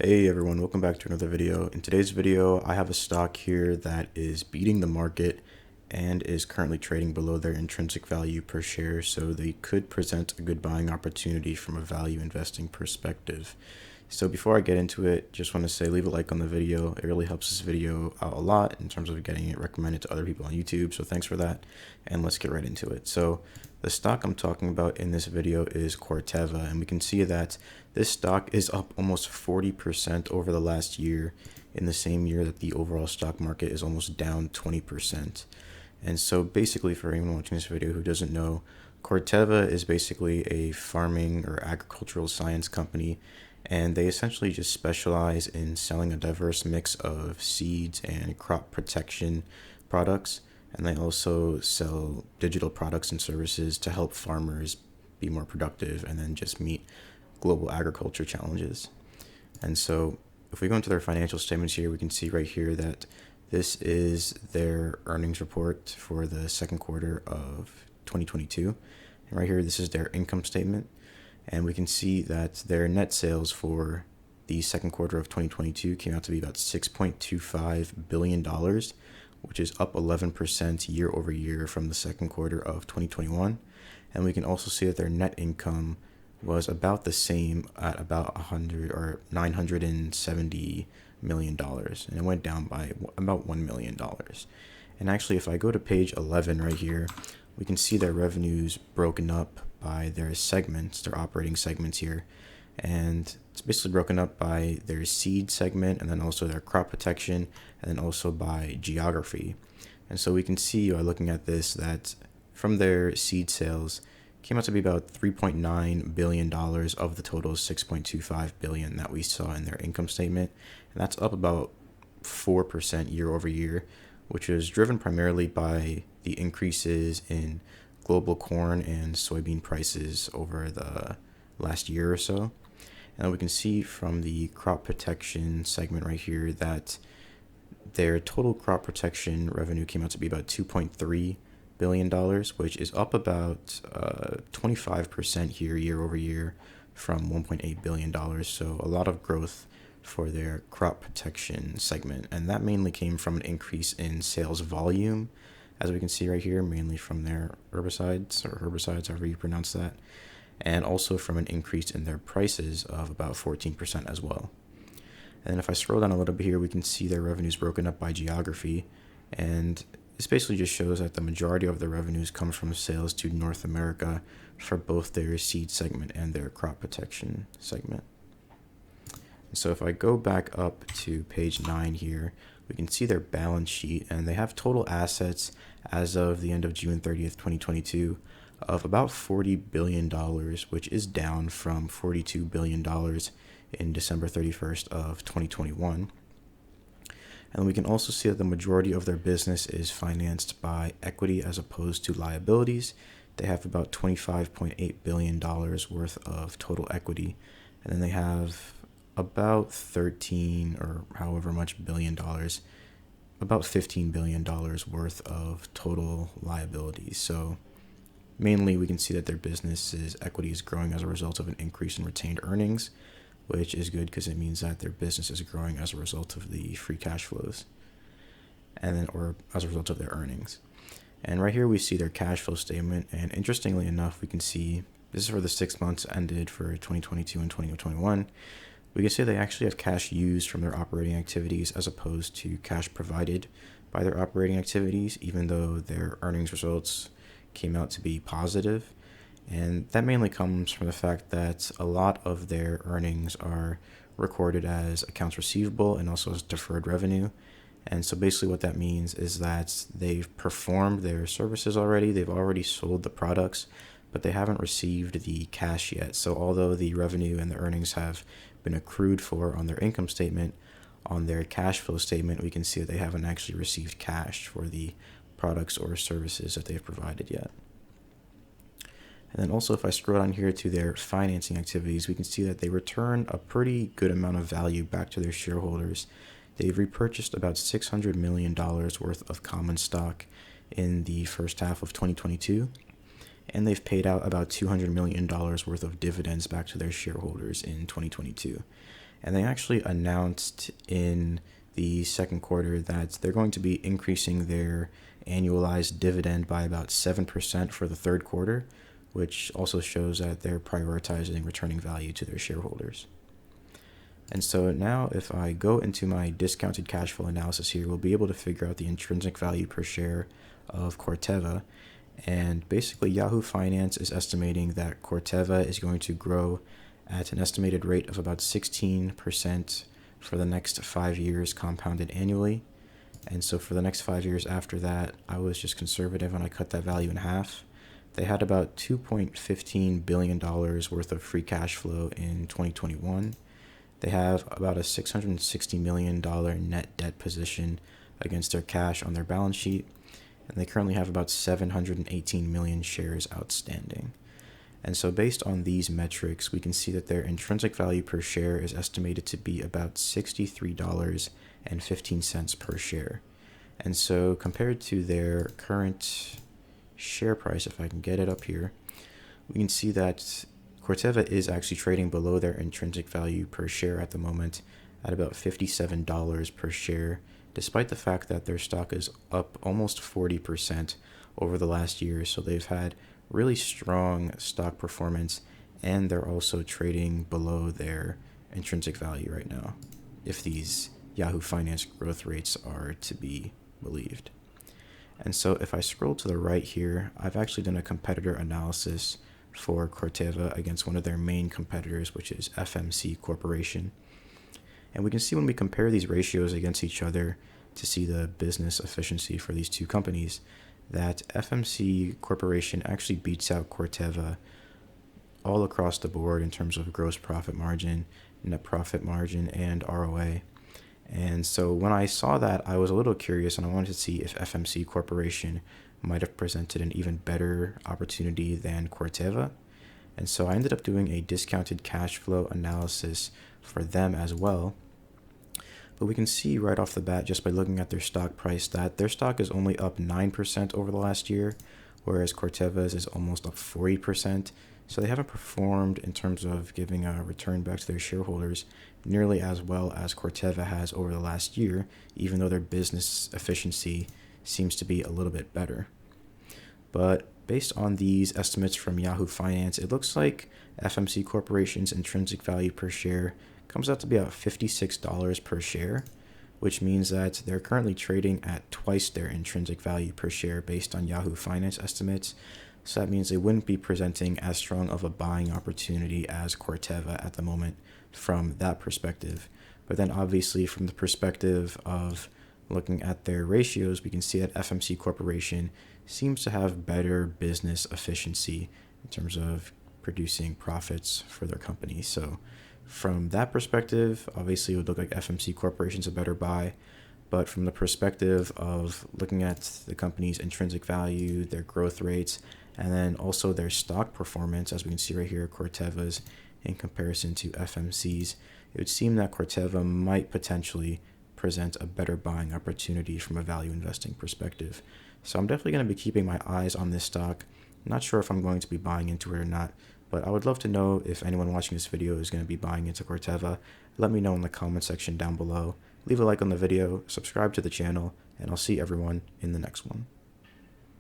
Hey everyone, welcome back to another video. In today's video, I have a stock here that is beating the market and is currently trading below their intrinsic value per share, so they could present a good buying opportunity from a value investing perspective. So before I get into it, just want to say leave a like on the video. It really helps this video out a lot in terms of getting it recommended to other people on YouTube, so thanks for that, and let's get right into it. So the stock I'm talking about in this video is Corteva, and we can see that this stock is up almost 40% over the last year, in the same year that the overall stock market is almost down 20%. And so basically, for anyone watching this video who doesn't know, Corteva is basically a farming or agricultural science company, and they essentially just specialize in selling a diverse mix of seeds and crop protection products. And they also sell digital products and services to help farmers be more productive and then just meet global agriculture challenges. And so if we go into their financial statements here, we can see right here that this is their earnings report for the second quarter of 2022. And right here, this is their income statement. And we can see that their net sales for the second quarter of 2022 came out to be about $6.25 billion, which is up 11% year over year from the second quarter of 2021. And we can also see that their net income was about the same at about $970 million, and it went down by about $1 million. And actually, if I go to page 11 right here, we can see their revenues broken up by their segments, their operating segments here. And it's basically broken up by their seed segment, and then also their crop protection, and then also by geography. And so we can see by looking at this that from their seed sales came out to be about $3.9 billion of the total $6.25 billion that we saw in their income statement. And that's up about 4% year over year, which is driven primarily by the increases in global corn and soybean prices over the last year or so. And we can see from the crop protection segment right here that their total crop protection revenue came out to be about $2.3 billion, which is up about 25% here year over year from $1.8 billion. So a lot of growth for their crop protection segment. And that mainly came from an increase in sales volume, as we can see right here, mainly from their herbicides, however you pronounce that, and also from an increase in their prices of about 14% as well. And if I scroll down a little bit here, we can see their revenues broken up by geography, and this basically just shows that the majority of their revenues come from sales to North America for both their seed segment and their crop protection segment. And so if I go back up to page 9 here, we can see their balance sheet, and they have total assets as of the end of June 30th, 2022 of about $40 billion, which is down from $42 billion in December 31st of 2021. And we can also see that the majority of their business is financed by equity as opposed to liabilities. They have about $25.8 billion worth of total equity, and then they have about 13 or however much billion dollars, about $15 billion worth of total liabilities. So mainly we can see that their business's equity is growing as a result of an increase in retained earnings, which is good because it means that their business is growing as a result of the free cash flows, and then or as a result of their earnings. And right here we see their cash flow statement, and interestingly enough, we can see this is for the 6 months ended for 2022 and 2021. We can say they actually have cash used from their operating activities as opposed to cash provided by their operating activities, even though their earnings results came out to be positive. And that mainly comes from the fact that a lot of their earnings are recorded as accounts receivable and also as deferred revenue. And so basically what that means is that they've performed their services already, they've already sold the products, but they haven't received the cash yet. So although the revenue and the earnings have been accrued for on their income statement, on their cash flow statement, we can see that they haven't actually received cash for the products or services that they've provided yet. And then also, if I scroll down here to their financing activities, we can see that they return a pretty good amount of value back to their shareholders. They've repurchased about $600 million worth of common stock in the first half of 2022, and they've paid out about $200 million worth of dividends back to their shareholders in 2022. And they actually announced in the second quarter that they're going to be increasing their annualized dividend by about 7% for the third quarter, which also shows that they're prioritizing returning value to their shareholders. And so now if I go into my discounted cash flow analysis here, we'll be able to figure out the intrinsic value per share of Corteva. And basically Yahoo Finance is estimating that Corteva is going to grow at an estimated rate of about 16% for the next 5 years compounded annually. And so for the next 5 years after that, I was just conservative and I cut that value in half. They had about $2.15 billion worth of free cash flow in 2021. They have about a $660 million net debt position against their cash on their balance sheet, and they currently have about 718 million shares outstanding. And so based on these metrics, we can see that their intrinsic value per share is estimated to be about $63.15 per share. And so compared to their current share price, if I can get it up here, we can see that Corteva is actually trading below their intrinsic value per share at the moment at about $57 per share, despite the fact that their stock is up almost 40% over the last year. So they've had really strong stock performance, and they're also trading below their intrinsic value right now, if these Yahoo Finance growth rates are to be believed. And so if I scroll to the right here, I've actually done a competitor analysis for Corteva against one of their main competitors, which is FMC Corporation. And we can see when we compare these ratios against each other to see the business efficiency for these two companies, that FMC Corporation actually beats out Corteva all across the board in terms of gross profit margin, net profit margin, and ROA. And so when I saw that, I was a little curious and I wanted to see if FMC Corporation might have presented an even better opportunity than Corteva. And so I ended up doing a discounted cash flow analysis for them as well. But we can see right off the bat, just by looking at their stock price, that their stock is only up 9% over the last year, whereas Corteva's is almost up 40%. So they haven't performed in terms of giving a return back to their shareholders nearly as well as Corteva has over the last year, even though their business efficiency seems to be a little bit better. But based on these estimates from Yahoo Finance, it looks like FMC Corporation's intrinsic value per share comes out to be about $56 per share, which means that they're currently trading at twice their intrinsic value per share based on Yahoo Finance estimates. So that means they wouldn't be presenting as strong of a buying opportunity as Corteva at the moment from that perspective. But then obviously from the perspective of looking at their ratios, we can see that FMC Corporation seems to have better business efficiency in terms of producing profits for their company. So from that perspective, obviously it would look like FMC Corporation's a better buy. But from the perspective of looking at the company's intrinsic value, their growth rates, and then also their stock performance, as we can see right here, Corteva's in comparison to FMC's, it would seem that Corteva might potentially present a better buying opportunity from a value investing perspective. So I'm definitely going to be keeping my eyes on this stock. I'm not sure if I'm going to be buying into it or not, but I would love to know if anyone watching this video is going to be buying into Corteva. Let me know in the comment section down below. Leave a like on the video, subscribe to the channel, and I'll see everyone in the next one.